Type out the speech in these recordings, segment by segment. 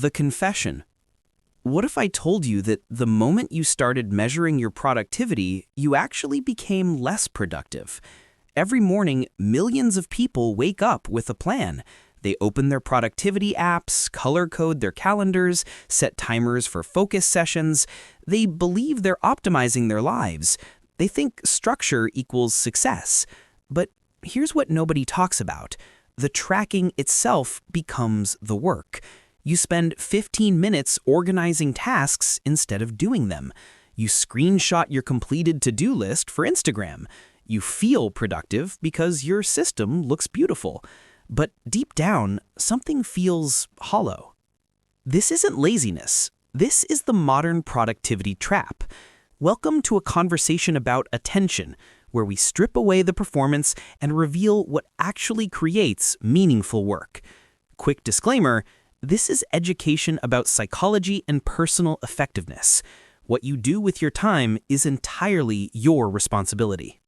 The confession. What if I told you that the moment you started measuring your productivity, you actually became less productive? Every morning, millions of people wake up with a plan. They open their productivity apps, color code their calendars, set timers for focus sessions. They believe they're optimizing their lives. They think structure equals success. But here's what nobody talks about. The tracking itself becomes the work. You spend 15 minutes organizing tasks instead of doing them. You screenshot your completed to-do list for Instagram. You feel productive because your system looks beautiful. But deep down, something feels hollow. This isn't laziness. This is the modern productivity trap. Welcome to a conversation about attention, where we strip away the performance and reveal what actually creates meaningful work. Quick disclaimer, this is education about psychology and personal effectiveness. What you do with your time is entirely your responsibility.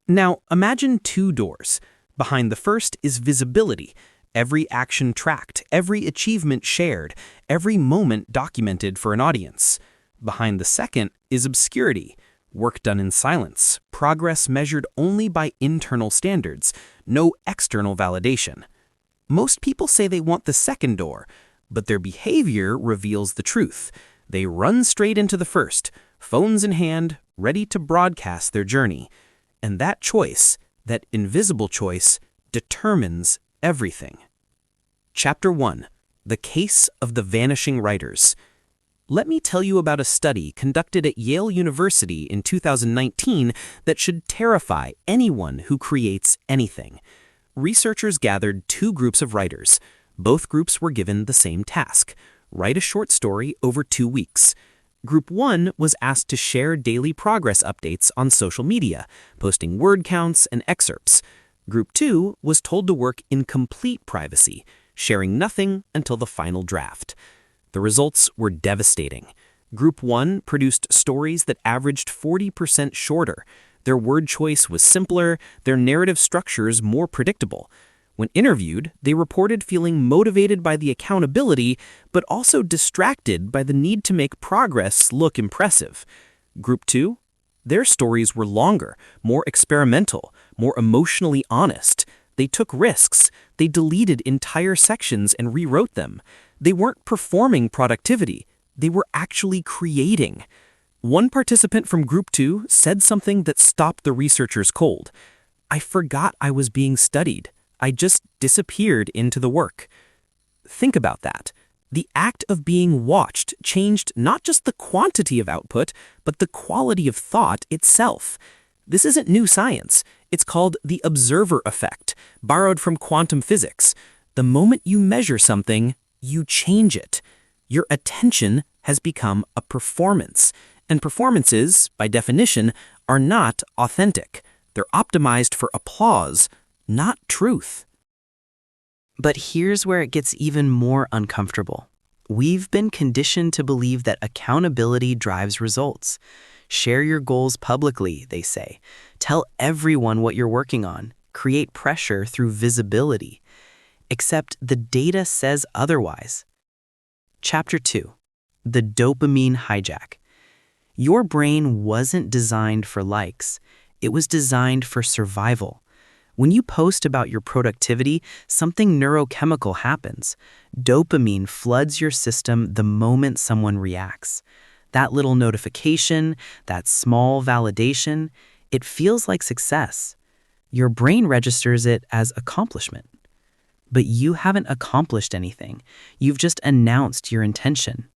Now, imagine two doors. Behind the first is visibility, every action tracked, every achievement shared, every moment documented for an audience. Behind the second is obscurity, work done in silence, progress measured only by internal standards, no external validation. Most people say they want the second door, but their behavior reveals the truth. They run straight into the first, phones in hand, ready to broadcast their journey. And that choice, that invisible choice, determines everything. Chapter 1. The Case of the Vanishing Writers. Let me tell you about a study conducted at Yale University in 2019 that should terrify anyone who creates anything. Researchers gathered two groups of writers. Both groups were given the same task: write a short story over 2 weeks. Group 1 was asked to share daily progress updates on social media, posting word counts and excerpts. Group 2 was told to work in complete privacy, sharing nothing until the final draft. The results were devastating. Group 1 produced stories that averaged 40% shorter. Their word choice was simpler, their narrative structures more predictable. When interviewed, they reported feeling motivated by the accountability, but also distracted by the need to make progress look impressive. Group 2? Their stories were longer, more experimental, more emotionally honest. They took risks. They deleted entire sections and rewrote them. They weren't performing productivity. They were actually creating. One participant from Group 2 said something that stopped the researchers cold. "I forgot I was being studied. I just disappeared into the work." Think about that. The act of being watched changed not just the quantity of output, but the quality of thought itself. This isn't new science. It's called the observer effect, borrowed from quantum physics. The moment you measure something, you change it. Your attention has become a performance. And performances, by definition, are not authentic. They're optimized for applause, not truth. But here's where it gets even more uncomfortable. We've been conditioned to believe that accountability drives results. Share your goals publicly, they say. Tell everyone what you're working on. Create pressure through visibility. Except the data says otherwise. Chapter 2. The dopamine hijack. Your brain wasn't designed for likes. It was designed for survival. When you post about your productivity, something neurochemical happens. Dopamine floods your system the moment someone reacts. That little notification, that small validation, it feels like success. Your brain registers it as accomplishment. But you haven't accomplished anything. You've just announced your intention.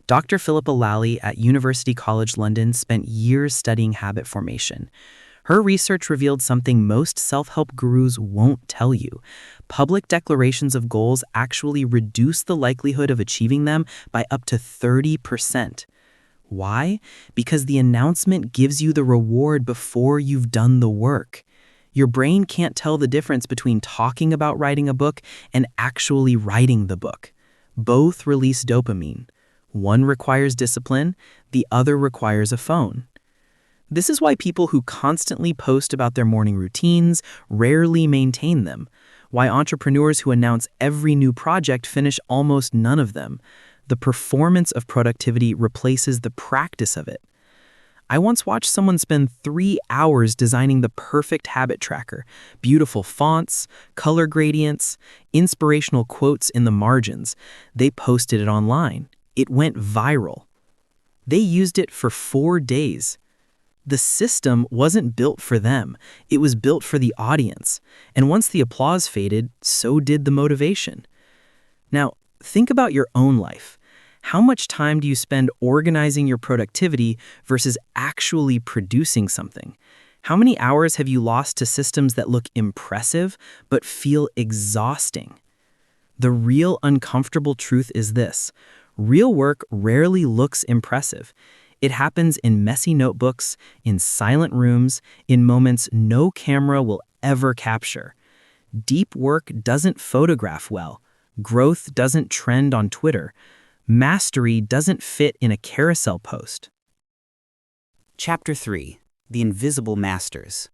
Dr. Philippa Lally at University College London spent years studying habit formation. Her research revealed something most self-help gurus won't tell you. Public declarations of goals actually reduce the likelihood of achieving them by up to 30%. Why? Because the announcement gives you the reward before you've done the work. Your brain can't tell the difference between talking about writing a book and actually writing the book. Both release dopamine. One requires discipline, the other requires a phone. This is why people who constantly post about their morning routines rarely maintain them. Why entrepreneurs who announce every new project finish almost none of them. The performance of productivity replaces the practice of it. I once watched someone spend 3 hours designing the perfect habit tracker, beautiful fonts, color gradients, inspirational quotes in the margins. They posted it online. It went viral. They used it for 4 days. The system wasn't built for them. It was built for the audience. And once the applause faded, so did the motivation. Now, think about your own life. How much time do you spend organizing your productivity versus actually producing something? How many hours have you lost to systems that look impressive but feel exhausting? The real uncomfortable truth is this: real work rarely looks impressive. It happens in messy notebooks, in silent rooms, in moments no camera will ever capture. Deep work doesn't photograph well. Growth doesn't trend on Twitter. Mastery doesn't fit in a carousel post. Chapter 3: The Invisible Masters.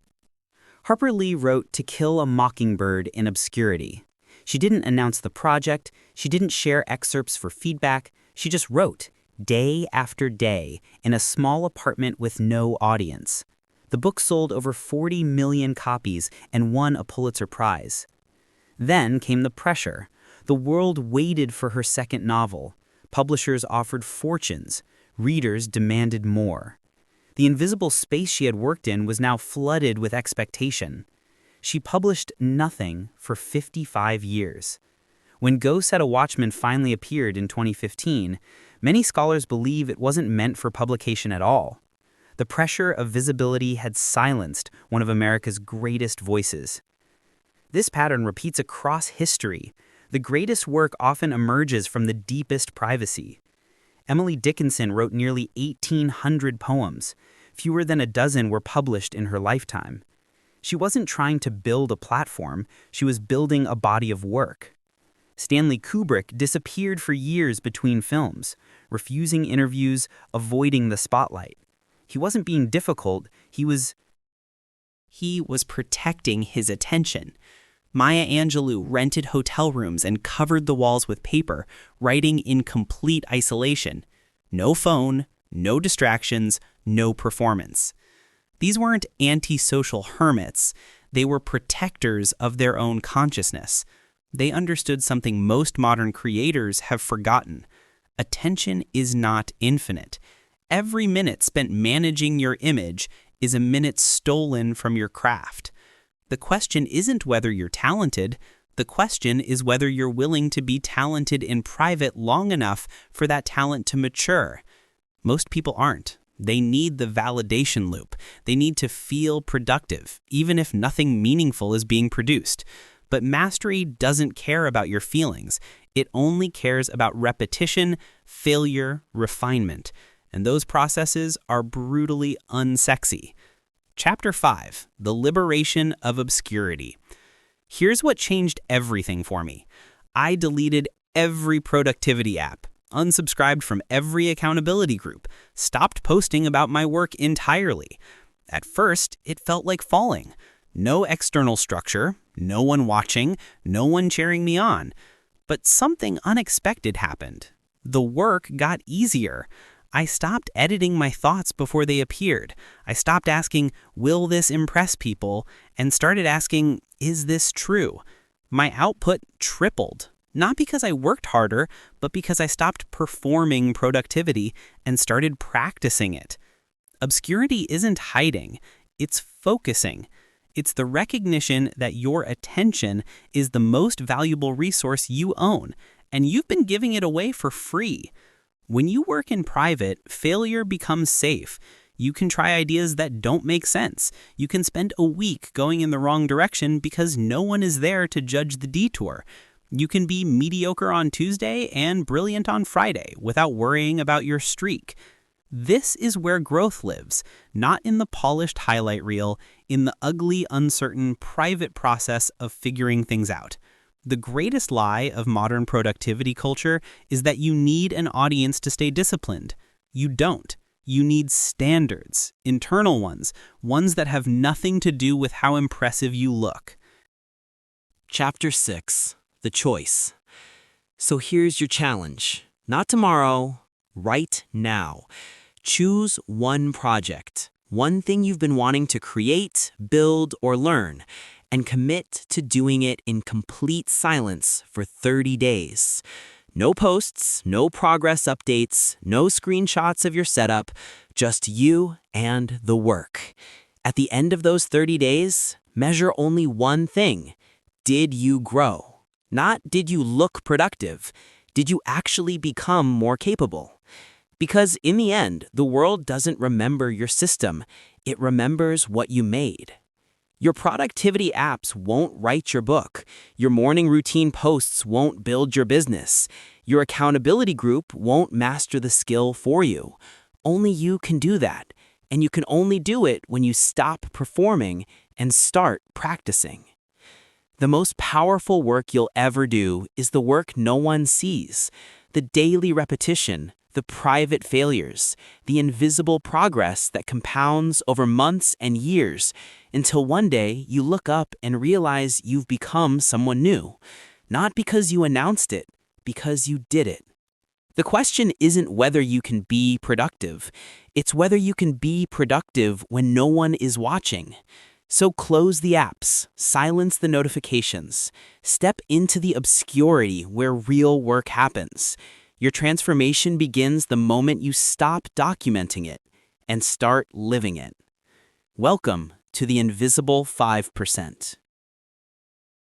Harper Lee wrote To Kill a Mockingbird in obscurity. She didn't announce the project, she didn't share excerpts for feedback, she just wrote, day after day, in a small apartment with no audience. The book sold over 40 million copies and won a Pulitzer Prize. Then came the pressure. The world waited for her second novel. Publishers offered fortunes. Readers demanded more. The invisible space she had worked in was now flooded with expectation. She published nothing for 55 years. When Go Set a Watchman finally appeared in 2015, many scholars believe it wasn't meant for publication at all. The pressure of visibility had silenced one of America's greatest voices. This pattern repeats across history. The greatest work often emerges from the deepest privacy. Emily Dickinson wrote nearly 1,800 poems. Fewer than a dozen were published in her lifetime. She wasn't trying to build a platform, she was building a body of work. Stanley Kubrick disappeared for years between films, refusing interviews, avoiding the spotlight. He wasn't being difficult, he was protecting his attention. Maya Angelou rented hotel rooms and covered the walls with paper, writing in complete isolation. No phone, no distractions, no performance. These weren't antisocial hermits. They were protectors of their own consciousness. They understood something most modern creators have forgotten. Attention is not infinite. Every minute spent managing your image is a minute stolen from your craft. The question isn't whether you're talented. The question is whether you're willing to be talented in private long enough for that talent to mature. Most people aren't. They need the validation loop. They need to feel productive, even if nothing meaningful is being produced. But mastery doesn't care about your feelings. It only cares about repetition, failure, refinement. And those processes are brutally unsexy. Chapter 5: The Liberation of Obscurity. Here's what changed everything for me. I deleted every productivity app, unsubscribed from every accountability group, stopped posting about my work entirely. At first, it felt like falling. No external structure, no one watching, no one cheering me on. But something unexpected happened. The work got easier. I stopped editing my thoughts before they appeared. I stopped asking, will this impress people? And started asking, is this true? My output tripled. Not because I worked harder, but because I stopped performing productivity and started practicing it. Obscurity isn't hiding, it's focusing. It's the recognition that your attention is the most valuable resource you own, and you've been giving it away for free. When you work in private, failure becomes safe. You can try ideas that don't make sense. You can spend a week going in the wrong direction because no one is there to judge the detour. You can be mediocre on Tuesday and brilliant on Friday without worrying about your streak. This is where growth lives, not in the polished highlight reel, in the ugly, uncertain, private process of figuring things out. The greatest lie of modern productivity culture is that you need an audience to stay disciplined. You don't. You need standards, internal ones that have nothing to do with how impressive you look. Chapter 6, The Choice. So here's your challenge. Not tomorrow, right now. Choose one project, one thing you've been wanting to create, build, or learn, and commit to doing it in complete silence for 30 days. No posts, no progress updates, no screenshots of your setup, just you and the work. At the end of those 30 days, measure only one thing. Did you grow? Not did you look productive? Did you actually become more capable? Because in the end, the world doesn't remember your system. It remembers what you made. Your productivity apps won't write your book. Your morning routine posts won't build your business. Your accountability group won't master the skill for you. Only you can do that. And you can only do it when you stop performing and start practicing. The most powerful work you'll ever do is the work no one sees, the daily repetition, the private failures, the invisible progress that compounds over months and years until one day you look up and realize you've become someone new, not because you announced it, because you did it. The question isn't whether you can be productive, it's whether you can be productive when no one is watching. So close the apps, silence the notifications, step into the obscurity where real work happens. Your transformation begins the moment you stop documenting it and start living it. Welcome to the Invisible 5%.